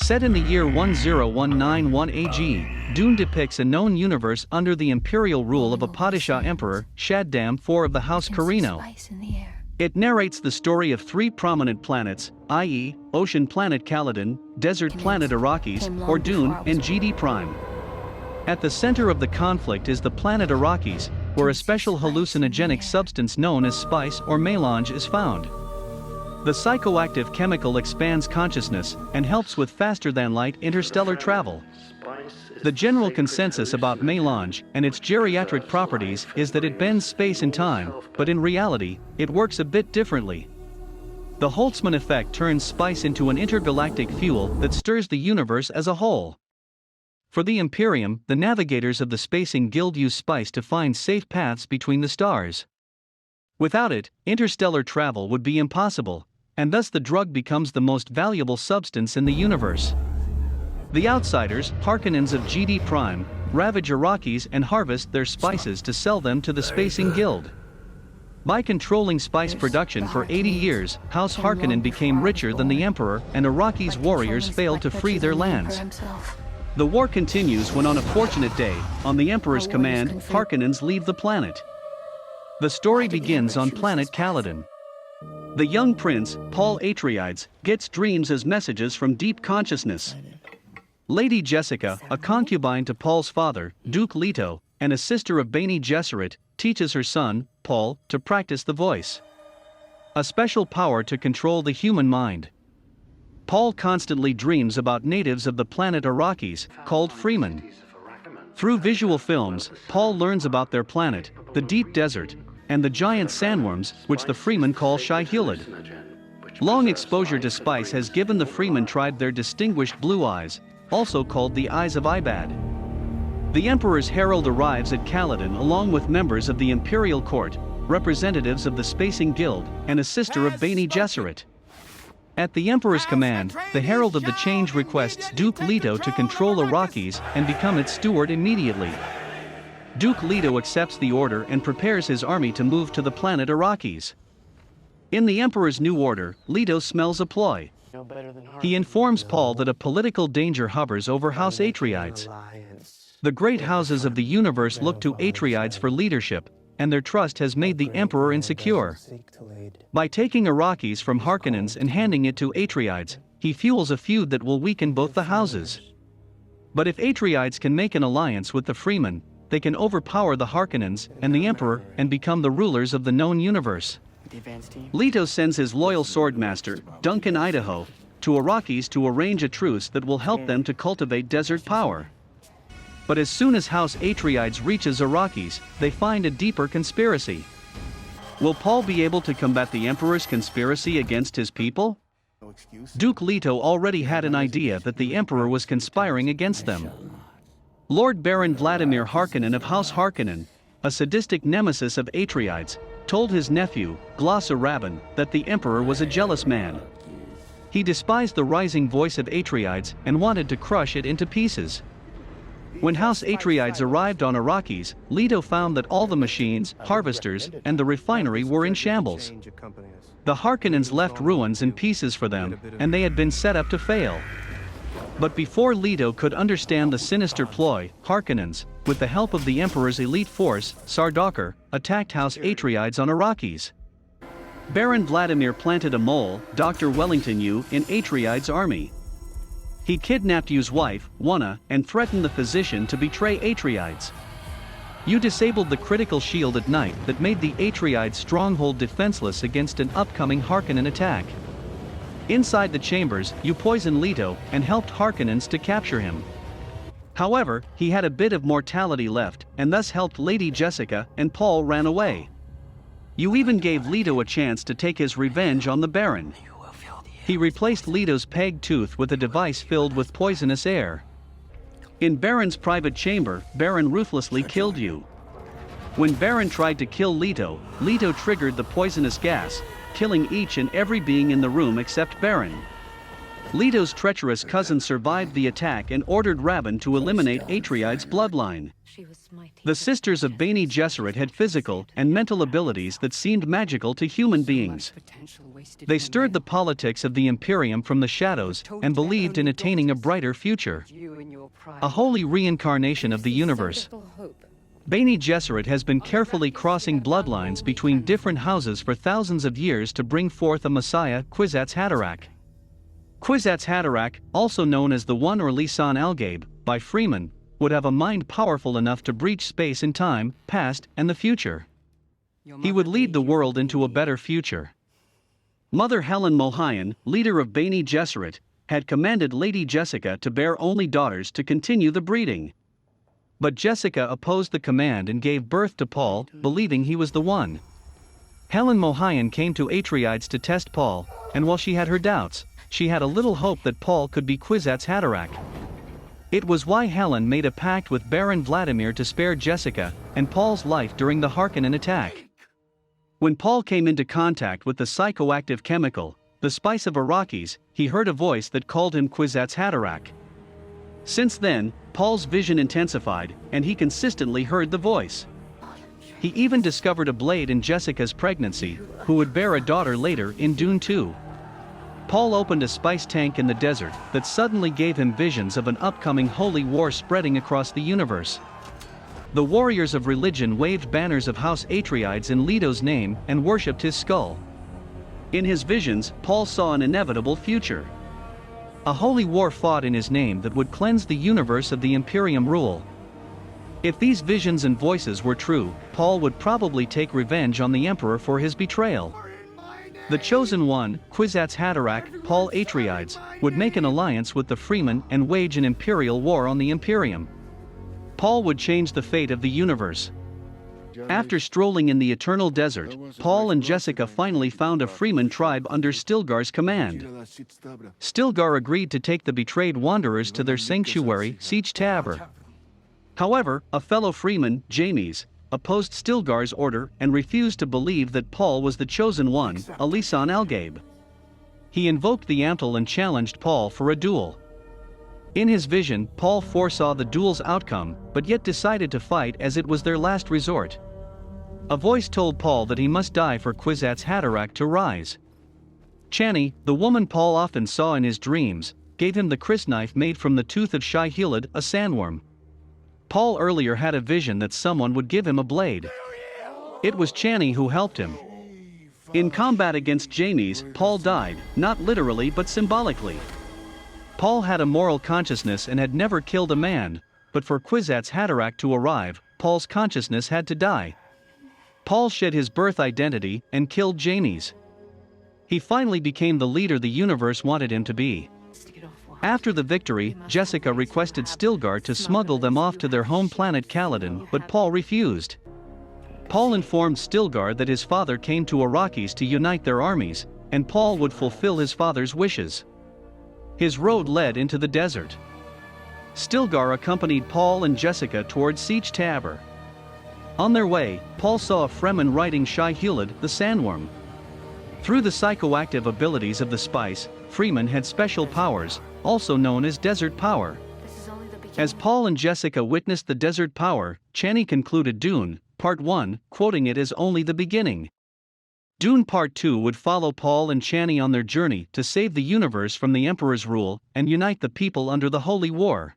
Set in the year 10191 AG, Dune depicts a known universe under the imperial rule of a Padishah emperor, Shaddam IV of the House Carino. It narrates the story of three prominent planets, i.e., ocean planet Caladan, desert planet Arrakis, or Dune, and GD Prime. At the center of the conflict is the planet Arrakis, where a special hallucinogenic substance known as spice or melange is found. The psychoactive chemical expands consciousness and helps with faster-than-light interstellar travel. The general consensus about melange and its geriatric properties is that it bends space and time, but in reality, it works a bit differently. The Holtzman effect turns spice into an intergalactic fuel that stirs the universe as a whole. For the Imperium, the navigators of the Spacing Guild use spice to find safe paths between the stars. Without it, interstellar travel would be impossible, and thus the drug becomes the most valuable substance in the universe. The outsiders, Harkonnens of GD Prime, ravage Arrakis and harvest their spices to sell them to the Spacing Guild. By controlling spice production for 80 years, House Harkonnen became richer than the Emperor, and Arrakis warriors failed to free their lands. The war continues when, on a fortunate day, on the Emperor's command, Harkonnens leave the planet. The story begins on planet Caladan. The young prince, Paul Atreides, gets dreams as messages from deep consciousness. Lady Jessica, a concubine to Paul's father, Duke Leto, and a sister of Bene Gesserit, teaches her son, Paul, to practice the voice. A special power to control the human mind. Paul constantly dreams about natives of the planet Arrakis, called Freemen. Through visual films, Paul learns about their planet, the deep desert, and the giant sandworms, which the Freemen call Shai-Hulud. Long exposure to spice has given the Freeman tribe their distinguished blue eyes, also called the Eyes of Ibad. The Emperor's herald arrives at Caladan along with members of the Imperial Court, representatives of the Spacing Guild, and a sister of Bene Gesserit. At the Emperor's command, the Herald of the Change requests Duke Leto to control Arrakis and become its steward immediately. Duke Leto accepts the order and prepares his army to move to the planet Arrakis. In the Emperor's new order, Leto smells a ploy. He informs Paul that a political danger hovers over House Atreides. The great houses of the universe look to Atreides for leadership, and their trust has made the Emperor insecure. By taking Arrakis from Harkonnens and handing it to Atreides, he fuels a feud that will weaken both the houses. But if Atreides can make an alliance with the Freemen, they can overpower the Harkonnens and the Emperor and become the rulers of the known universe. Leto sends his loyal swordmaster, Duncan Idaho, to Arrakis to arrange a truce that will help them to cultivate desert power. But as soon as House Atreides reaches Arrakis, they find a deeper conspiracy. Will Paul be able to combat the Emperor's conspiracy against his people? Duke Leto already had an idea that the Emperor was conspiring against them. Lord Baron Vladimir Harkonnen of House Harkonnen, a sadistic nemesis of Atreides, told his nephew, Glossa Rabban, that the Emperor was a jealous man. He despised the rising voice of Atreides and wanted to crush it into pieces. When House Atreides arrived on Arrakis, Leto found that all the machines, harvesters, and the refinery were in shambles. The Harkonnens left ruins and pieces for them, and they had been set up to fail. But before Leto could understand the sinister ploy, Harkonnens, with the help of the Emperor's elite force, Sardaukar, attacked House Atreides on Arrakis. Baron Vladimir planted a mole, Dr. Wellington Yu, in Atreides' army. He kidnapped Yu's wife, Wanna, and threatened the physician to betray Atreides. Yu disabled the critical shield at night that made the Atreides stronghold defenseless against an upcoming Harkonnen attack. Inside the chambers, Yu poisoned Leto and helped Harkonnens to capture him. However, he had a bit of mortality left, and thus helped Lady Jessica, and Paul ran away. Yu even gave Leto a chance to take his revenge on the Baron. He replaced Leto's pegged tooth with a device filled with poisonous air. In Baron's private chamber, Baron ruthlessly killed Yu. When Baron tried to kill Leto, Leto triggered the poisonous gas, killing each and every being in the room except Baron. Leto's treacherous cousin survived the attack and ordered Rabban to eliminate Atreid's bloodline. The sisters of Bene Gesserit had physical and mental abilities that seemed magical to human beings. They stirred the politics of the Imperium from the shadows and believed in attaining a brighter future. A holy reincarnation of the universe. Bene Gesserit has been carefully crossing bloodlines between different houses for thousands of years to bring forth a messiah, Kwisatz Haderach. Kwisatz Haderach, also known as the One or Lisan Algabe, by Freeman, would have a mind powerful enough to breach space and time, past and the future. He would lead the world into a better future. Mother Helen Mohian, leader of Bene Gesserit, had commanded Lady Jessica to bear only daughters to continue the breeding. But Jessica opposed the command and gave birth to Paul, believing he was the one. Helen Mohian came to Atreides to test Paul, and while she had her doubts, she had a little hope that Paul could be Kwisatz Haderach. It was why Helen made a pact with Baron Vladimir to spare Jessica and Paul's life during the Harkonnen attack. When Paul came into contact with the psychoactive chemical, the spice of Arrakis, he heard a voice that called him Kwisatz Haderach. Since then, Paul's vision intensified, and he consistently heard the voice. He even discovered a blade in Jessica's pregnancy, who would bear a daughter later in Dune 2. Paul opened a spice tank in the desert that suddenly gave him visions of an upcoming holy war spreading across the universe. The warriors of religion waved banners of House Atreides in Leto's name and worshipped his skull. In his visions, Paul saw an inevitable future. A holy war fought in his name that would cleanse the universe of the Imperium rule. If these visions and voices were true, Paul would probably take revenge on the Emperor for his betrayal. The chosen one, Kwisatz Haderach, Paul Atreides, would make an alliance with the Freemen and wage an imperial war on the Imperium. Paul would change the fate of the universe. After strolling in the eternal desert, Paul and Jessica finally found a Freeman tribe under Stilgar's command. Stilgar agreed to take the betrayed wanderers to their sanctuary, Sietch Tabr. However, a fellow Freeman, James, opposed Stilgar's order and refused to believe that Paul was the chosen one, Lisan Algabe. He invoked the Amtel and challenged Paul for a duel. In his vision, Paul foresaw the duel's outcome, but yet decided to fight as it was their last resort. A voice told Paul that he must die for Kwisatz Haderach to rise. Chani, the woman Paul often saw in his dreams, gave him the crysknife made from the tooth of Shai-Hulud, a sandworm. Paul earlier had a vision that someone would give him a blade. It was Chani who helped him. In combat against James, Paul died, not literally but symbolically. Paul had a moral consciousness and had never killed a man, but for Kwisatz Haderach to arrive, Paul's consciousness had to die. Paul shed his birth identity and killed James. He finally became the leader the universe wanted him to be. After the victory, Jessica requested Stilgar to smuggle them off to their home planet Caladan, but Paul refused. Paul informed Stilgar that his father came to Arrakis to unite their armies, and Paul would fulfill his father's wishes. His road led into the desert. Stilgar accompanied Paul and Jessica towards Sietch Tabr. On their way, Paul saw a Fremen riding Shai-Hulud, the sandworm. Through the psychoactive abilities of the spice, Freeman had special powers, also known as desert power. As Paul and Jessica witnessed the desert power, Chani concluded Dune, Part 1, quoting it as only the beginning. Dune Part 2 would follow Paul and Chani on their journey to save the universe from the Emperor's rule and unite the people under the Holy War.